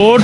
Vote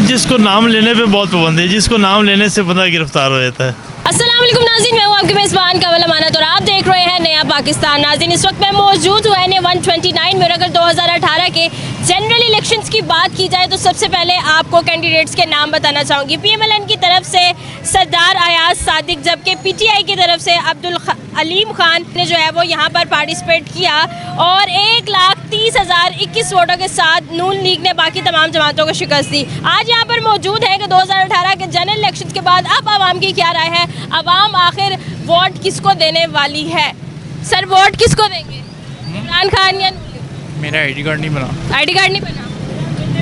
जिसको नाम लेने पे बहुत पाबंद है, जिसको नाम लेने से बंदा गिरफ्तार हो जाता है। अस्सलाम वालेकुम नाज़रीन, मैं हूँ आपके मेज़बान कावल अमानत और आप देख रहे हैं नया पाकिस्तान। नाज़रीन, इस वक्त मैं मौजूद हूँ एन 129 में। अगर 2018 के जनरल इलेक्शंस की बात की जाए तो सबसे पहले आपको कैंडिडेट्स के नाम बताना चाहूँगी। PMLN की तरफ से सरदार अयाज सादिक, जबकि PTI की तरफ से अब्दुल अलीम खान ने जो है वो यहाँ पर पार्टिसिपेट किया और 1,30,021 वोटों के साथ नून लीग ने बाकी तमाम जमातों को शिकस्त दी। आज यहाँ पर मौजूद है कि 2018 के जनरल इलेक्शन के बाद अब आवाम की क्या राय है, आवाम आखिर वोट किसको देने वाली है। सर, वोट किसको देंगे, इमरान खान या नून लीग? मेरा आईडी कार्ड नहीं बना। आईडी कार्ड नहीं बना,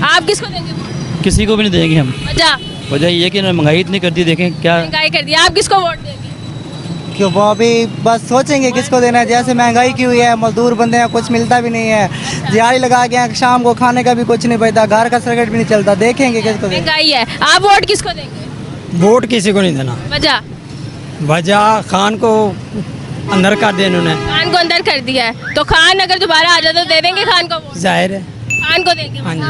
आप किसको देंगे वोट? किसी को भी नहीं देंगे हम। वजह ये कि महंगाई इतनी कर दी, देखें क्या महंगाई कर दी, आप किसको वोट देंगे? क्यों वो अभी बस सोचेंगे किसको देना है। जैसे महंगाई की हुई है, मजदूर बंदे हैं, कुछ मिलता भी नहीं है, दिहाड़ी लगा के हैं, शाम को खाने का भी कुछ नहीं बचता, घर का सर्किट भी नहीं चलता। देखेंगे किसको देंगे। महंगाई है, आप वोट किसको देंगे? वोट किसी को नहीं देना। वजह खान को अंदर कर दिया इन्होंने। खान को अंदर कर दिया है, तो खान अगर दोबारा आ जाए तो दे देंगे खान को वोट? जाहिर है खान को देंगे। हाँ जी।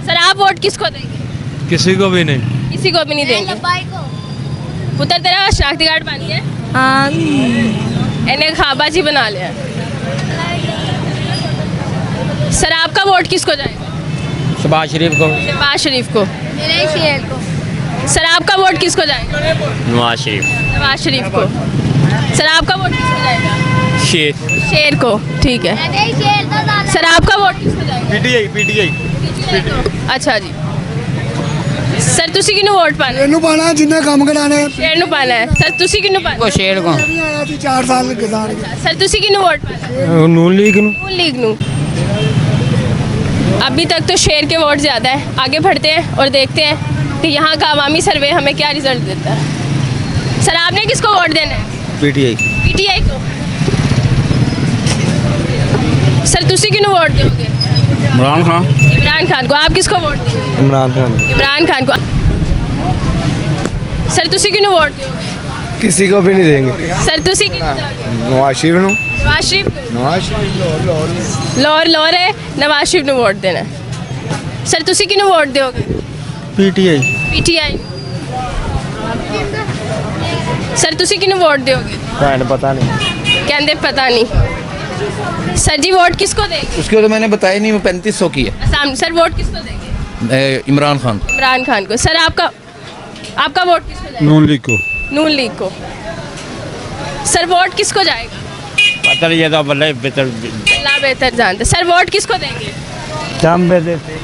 सर, आप वोट किसको देंगे? किसी को भी नहीं। किसी को भी नहीं देंगे। पुत्र तेरा शनाख्ती कार्ड बन गया? हाँ। इन्हें खाबाजी बना लिया। सर, आपका वोट किसको जाएगा? शहबाज शरीफ को। शहबाज शरीफ को। सर, आपका वोट किसको जाएगा? नवाज शरीफ। नवाज शरीफ को। सर, आपका वोट किसको जाएगा? शेर को। ठीक है। सर, आपका वोट किसको जाएगा? PTI। अच्छा जी। सर, तुसी किन्नू वोट पाना? ਇਹਨੂੰ ਪਾਣਾ ਜਿੰਨੇ ਕੰਮ ਕਰਾਣੇ शेर नू पाना है। सर, तुसी किन्नू पाना? शेर को। ਵੀ ਆਇਆ ਸੀ 4 ਸਾਲ ਕਿਸਾਨ सर, तुसी किन्नू वोट पाना? नून लीग नून लीग नू। अभी तक तो शेर के वोट ज़्यादा है। आगे बढ़ते हैं और देखते हैं कि यहाँ का अवामी सर्वे हमें क्या रिजल्ट देता है। सर, आपने किसको वोट देना है? PTI को। सर, तुसी किन्नू वोट दोगे? इमरान खान। इमरान खान को। आप किसको वोट देंगे? इमरान खान। इमरान खान को। सर, तुसी किन्नू वोट दोगे? किसी को भी नहीं देंगे। सर, तुसी किन्नू दोगे? नवाज शरीफ नू। नवाज शरीफ लोर है, नवाज शरीफ ने वोट देना है। सर, तुसी किन्नू वोट दोगे? PTI। सर, तुसी किन्नू वोट दोगे? पता नहीं। कहते पता नहीं। सर जी, वोट किसको देंगे? उसके तो मैंने बताया नहीं, वो 3500 की है। असम। सर, वोट किसको देंगे? इमरान खान। इमरान खान को। सर, आपका वोट किसको जाएगा? नून लीग को। नून लीग को। सर, वोट किसको जाएगा? पता नहीं, ये तो अल्लाह बेहतर। अल्लाह बेहतर जानते। सर, वोट किसको देंगे?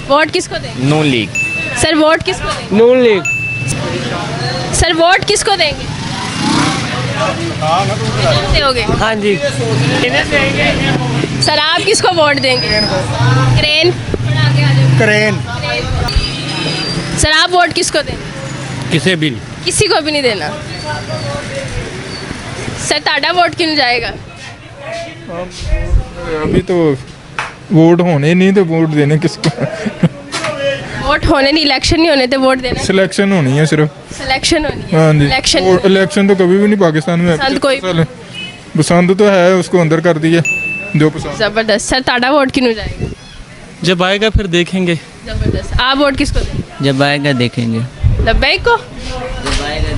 वोट किसको देंगे? नून लीग। सर, वोट किसको देंगे? नून लीग। सर, वोट किसको देंगे? दोगे? हाँ जी। सर, आप किसको वोट देंगे? करेन। सर, आप वोट किसको देंगे? किसे भी किसी को भी नहीं देना। सर, ताड़ा वोट क्यों जाएगा? अभी तो वोट होने नहीं तो वोट देने किसको। वोट होने नहीं, इलेक्शन नहीं होने तो वोट देना। सिलेक्शन होनी है सिर्फ। सिलेक्शन होनी है। हाँ जी। इलेक्शन इलेक्शन तो कभी भी नहीं पाकिस्तान में। पसंद कोई पसंद तो है, उसको अंदर कर दिया जो पसंद। जबरदस्त। सर, ताड़ा वोट क्यों जाएगा? जब आएगा फिर देखेंगे। जबरदस्त। आप वोट किसको देंगे? जब आएगा देखेंगे। लब्बैक को।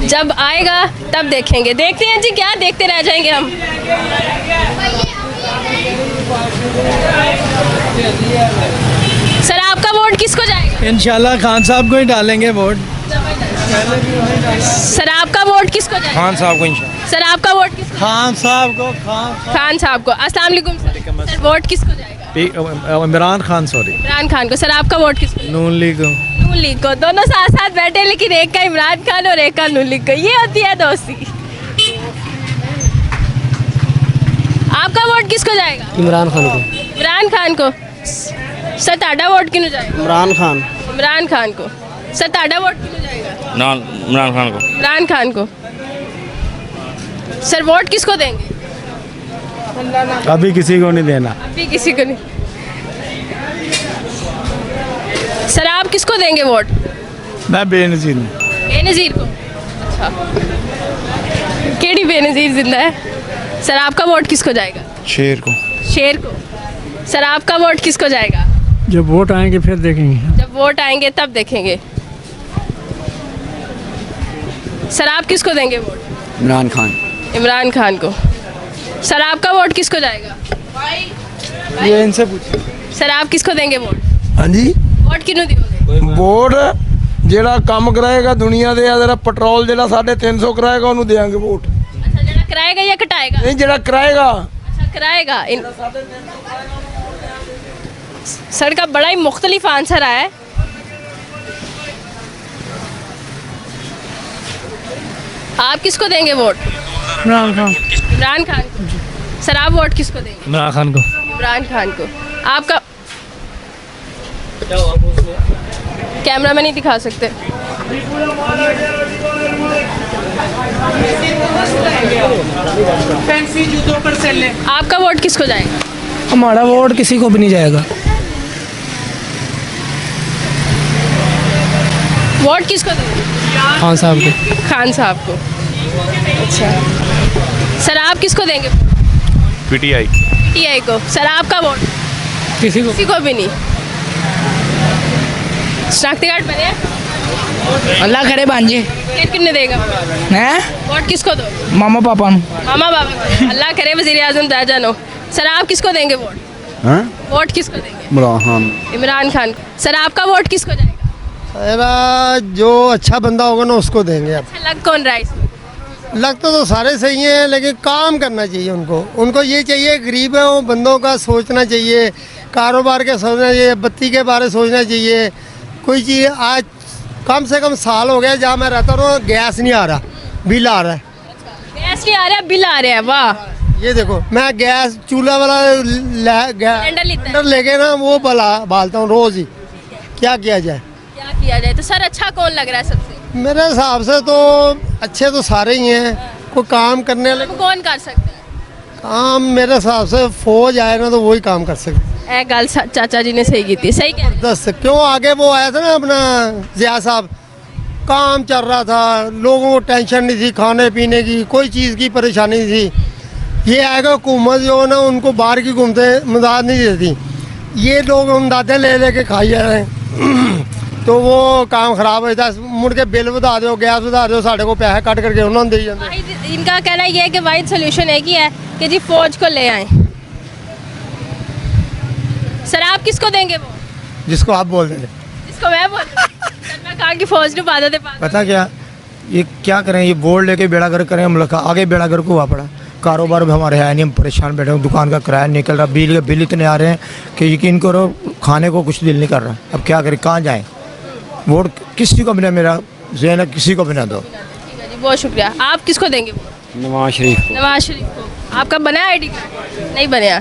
जब आएगा तब देखेंगे। देखते हैं जी, क्या देखते रह जाएंगे हम। सर, आपका वोट किसको जाएगा? इंशाल्लाह खान साहब को ही डालेंगे वोट। सर, आपका वोट किसको जाएगा? खान साहब को इंशाल्लाह। सर, आपका वोट किसको? खान साहब को। खान साहब को। अस्सलाम वालेकुम सर। सर, वोट किसको जाएगा? इमरान खान। सॉरी, इमरान खान को। सर, आपका वोट किसको? नून लीग। नून लीग को। दोनों साथ साथ बैठे, लेकिन एक का इमरान खान और एक का नून लीग को। ये होती है दोस्ती। आपका वोट किसको जाएगा? इमरान खान को। इमरान खान को। सर, ताड़ा वोट किन्नू जाएगा? इमरान खान। इमरान खान को। सर, ताड़ा वोट किन्नू जाएगा? ना, इमरान खान को। इमरान खान को। सर, वोट किसको देंगे? अभी किसी को नहीं देना। अभी किसी को नहीं। सर, आप किसको देंगे वोट? मैं बेनजीर। बेनज़ीर को। अच्छा, केड़ी बेनज़ीर जिंदा है? सर, आपका वोट किसको जाएगा? शेर को। शेर को। सर, आपका वोट किसको जाएगा? जब वोट आएंगे फिर देखेंगे। जब वोट आएंगे तब देखेंगे। सर आप किसको देंगे वोट? इमरान खान। इमरान खान को। सर आपका वोट किसको जाएगा? ये इनसे पूछिए। सर आप किसको देंगे वोट? हाँ जी वोट किनू दियोगे? ਵੋਟ ਜਿਹੜਾ ਕੰਮ ਕਰਾਏਗਾ ਦੁਨੀਆ ਦੇ ਆ ਜਿਹੜਾ ਪੈਟਰੋਲ ਜਿਹੜਾ 350 ਕਰਾਏਗਾ ਉਹਨੂੰ ਦੇਾਂਗੇ ਵੋਟ। अच्छा जरा कराएगा या कटाएगा? ਨਹੀਂ ਜਿਹੜਾ ਕਰਾਏਗਾ अच्छा कराएगा। सर का बड़ा ही मुख्तलिफ आंसर आया है। आप किसको देंगे वोट? इमरान खान। इमरान खान को। सर आप वोट किसको देंगे? इमरान खान को। इमरान खान को। आपका कैमरा में नहीं दिखा सकते। आपका वोट किसको जाएगा? हमारा वोट किसी को भी नहीं जाएगा। वोट किसको देंगे? खान साहब को। खान साहब को। अच्छा सर आप किसको देंगे? पीटीआई। पीटीआई को। सर आपका वोट? किसी को किसी को भी नहीं। शनाख्ती कार्ड बने? अल्लाह करे भांजे कितने देगा हैं वोट? किसको दो? मामा पापा मामा बाबा को। अल्लाह करे वज़ीर आज़म दाजा नो। सर आप किसको देंगे वोट? हाँ वोट किसको देंगे? इमरान खान। इमरान खान को। सर आपका वोट किसको जाएगा? जो अच्छा बंदा होगा ना उसको देंगे। अब अच्छा लग कौन रहा है इसमें? लगता तो सारे सही हैं लेकिन काम करना चाहिए उनको ये चाहिए गरीब है वो बंदों का सोचना चाहिए, कारोबार के सोचना चाहिए, बत्ती के बारे सोचना चाहिए। कोई चीज़ आज कम से कम साल हो गया जहाँ मैं रहता हूँ गैस नहीं आ रहा, बिल आ रहा है। गैस नहीं आ रहा बिल आ रहा है। वाह ये देखो मैं गैस चूल्हा वाला सिलेंडर लेता है। सिलेंडर लेके ना वो बालता हूँ रोज़ ही। क्या किया जाए? क्या किया जाए? तो सर अच्छा कौन लग रहा है सबसे? मेरे हिसाब से तो अच्छे तो सारे ही हैं, कोई काम करने वाले तो कौन कर सकता है? काम मेरे हिसाब से फौज आए ना तो वही काम कर सकते। ए गल चाचा जी ने सही की थी। सही कह रहे हैं। 10 क्यों आगे वो आया था ना अपना जिया साहब, काम चल रहा था, लोगों को टेंशन नहीं थी, खाने पीने की कोई चीज़ की परेशानी नहीं थी। ये आएगा हुकूमत जो है ना उनको बाहर की घूमते मदद नहीं देती, ये लोग इमदादें ले लेके खाई जा रहे हैं तो वो काम खराब होता है। मुड़ के बिल बता दो, गैस बता दो, साढ़े को पैसे कट करके उन्होंने दे जाते। वाहिद इनका कहना ये है कि वाहिद सोल्यूशन एक ही है कि जी फौज को ले आए। सर आप किसको देंगे वो? जिसको आप बोल देंगे। जिसको मैं बोल सर मैं कहा कि फौज ने बाधा दे पास। पता क्या ये क्या करें, ये बोर्ड लेके बेड़ा गर्क करें, हम आगे बेड़ा गर्क हुआ पड़ा। कारोबार भी हमारे है नहीं, हम परेशान बैठे हैं, दुकान का किराया निकल रहा, बिल के बिल इतने आ रहे हैं कि यकीन करो खाने को कुछ दिल नहीं कर रहा। अब क्या करें, कहाँ जाएं? वोट किसी को भी ना, मेरा जहन है किसी को भी ना दो। ठीक है जी बहुत शुक्रिया। आप किसको देंगे वोट? नवाज शरीफ। नवाज शरीफ को। आपका बना आईडी कार्ड? नहीं बनया।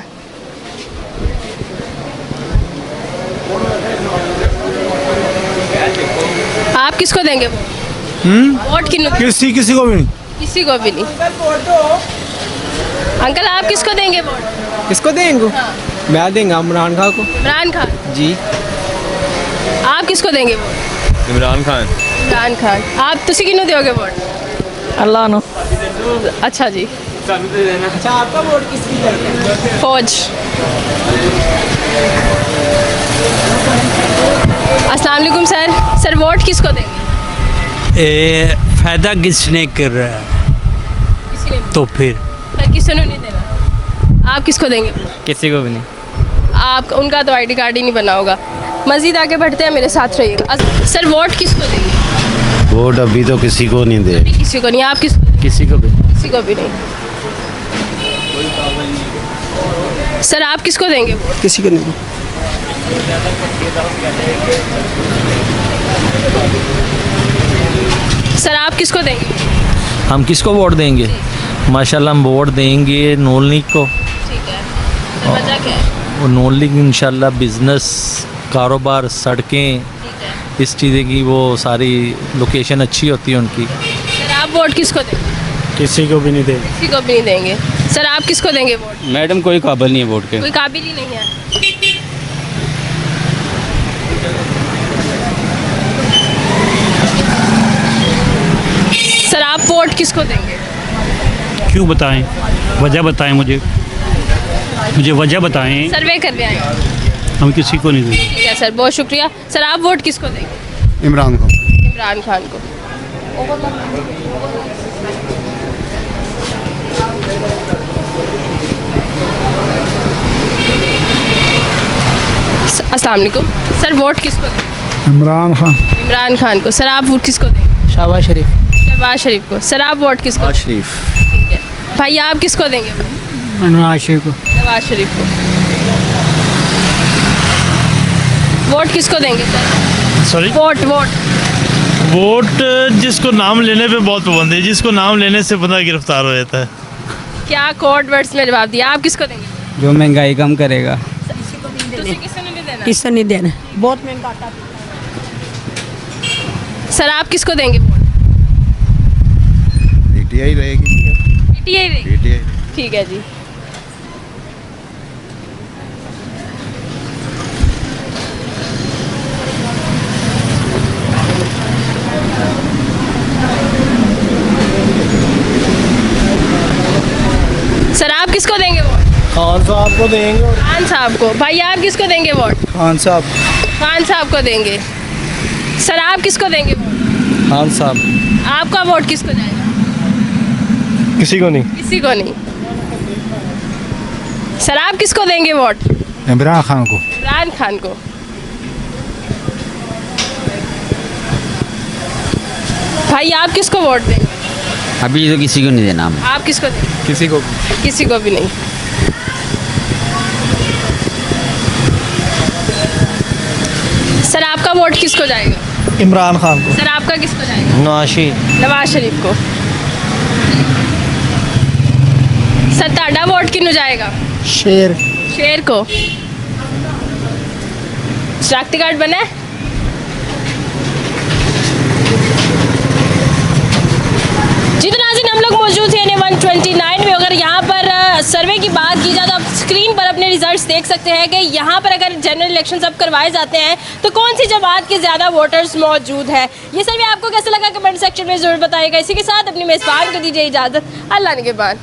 आप किसको देंगे वोट? किसी को भी नहीं। किसी को भी नहीं। अंकल आप किसको देंगे वोट? किसको देंगे? मैं देंगे इमरान खान को। इमरान खान जी। आप किसको देंगे वोट? इमरान खान। इमरान खान। आप तुसी किन्नू दोगे वोट? अल्लाह नो। अच्छा जी। अच्छा आपका वोट किसकी जाएगा? फौज। अस्सलाम वालेकुम सर। सर वोट किसको देंगे? फायदा किसने कर रहा है किसी ने तो फिर सर किसी ने नहीं देना। आप किसको देंगे? किसी को भी नहीं। आप उनका तो आईडी कार्ड ही नहीं बना होगा। मज़ीद आगे बढ़ते हैं, मेरे साथ रहिएगा। सर वोट किसको देंगे? वोट अभी तो किसी को नहीं दे। अभी किसी को नहीं। आप किसको? किसी को भी। किसी को भी नहीं। सर आप किसको देंगे वोट? किसी को नहीं। सर आप किसको देंगे? हम किसको वोट देंगे? माशाल्लाह हम वोट देंगे नून लीग को। ठीक है। सर वजह क्या है? और नून लीग इंशाल्लाह बिज़नेस, कारोबार, सड़कें, इस चीज़ें की वो सारी लोकेशन अच्छी होती है उनकी। सर आप वोट किसको देंगे? किसी को भी नहीं देंगे। किसी को भी नहीं देंगे। सर आप किसको देंगे वोट? मैडम कोई काबिल नहीं है वोट के। कोई काबिल ही नहीं है। सर आप वोट किसको देंगे? क्यों बताएं? वजह बताएं मुझे वजह बताएं। सर्वे करने आए। हम किसी को नहीं देंगे। ठीक है सर, बहुत शुक्रिया। सर आप वोट किसको देंगे? इमरान को। इमरान खान को। अस्सलाम वालेकुम सर, वोट किसको देंगे? इमरान खान। इमरान खान को। सर आप वोट किसको देंगे? शहबाज शरीफ। शहबाज शरीफ को। सर आप वोट किसको? शरीफ। ठीक है भाई, आप किसको देंगे? नवाज शरीफ को। नवाज शरीफ को। वोट किसको देंगे sir? Sorry, vote vote vote जिसको नाम लेने पे बहुत पाबंदी है, जिसको नाम लेने से बंदा गिरफ्तार हो जाता है। क्या कोड वर्ड्स में जवाब दिया? आप किसको देंगे? जो महंगाई कम करेगा। तुझे किसको नहीं देना? किससे नहीं देना, बहुत महंगा आटा। सर आप किसको देंगे वोट? पीटीआई रहेगी। पीटीआई देंगे। पीटीआई। ठीक है जी। सर आप किसको देंगे वोट? खान साहब को देंगे। खान साहब को। भाई आप किसको देंगे वोट? खान साहब। खान साहब को देंगे। सर आप किसको देंगे वोट? खान साहब। आपका वोट किसको जाएगा? किसी को नहीं। किसी को नहीं। सर आप किसको देंगे वोट? इमरान खान को। इमरान खान को। भाई आप किसको वोट देंगे? अभी तो किसी को नहीं देना। आप किसको देंगे? किसी को। किसी को भी नहीं। सर आपका वोट किसको जाएगा? इमरान खान को। सर आपका किसको जाएगा? नवाज शरीफ को। सर ताड़ा वोट किन्नू जाएगा? शेर। शेर को। शनाख्ती कार्ड बना है? जी तो नाज़रीन, हम लोग मौजूद थे 129 में। अगर यहाँ पर सर्वे की बात की जाए तो आप स्क्रीन पर अपने रिजल्ट्स देख सकते हैं कि यहाँ पर अगर जनरल इलेक्शंस अब करवाए जाते हैं तो कौन सी जमात के ज़्यादा वोटर्स मौजूद है। ये सर्वे आपको कैसा लगा कमेंट सेक्शन में ज़रूर बताइएगा। इसी के साथ अपनी मेज़बान को दीजिए इजाज़त। अल्लाह निगहबान।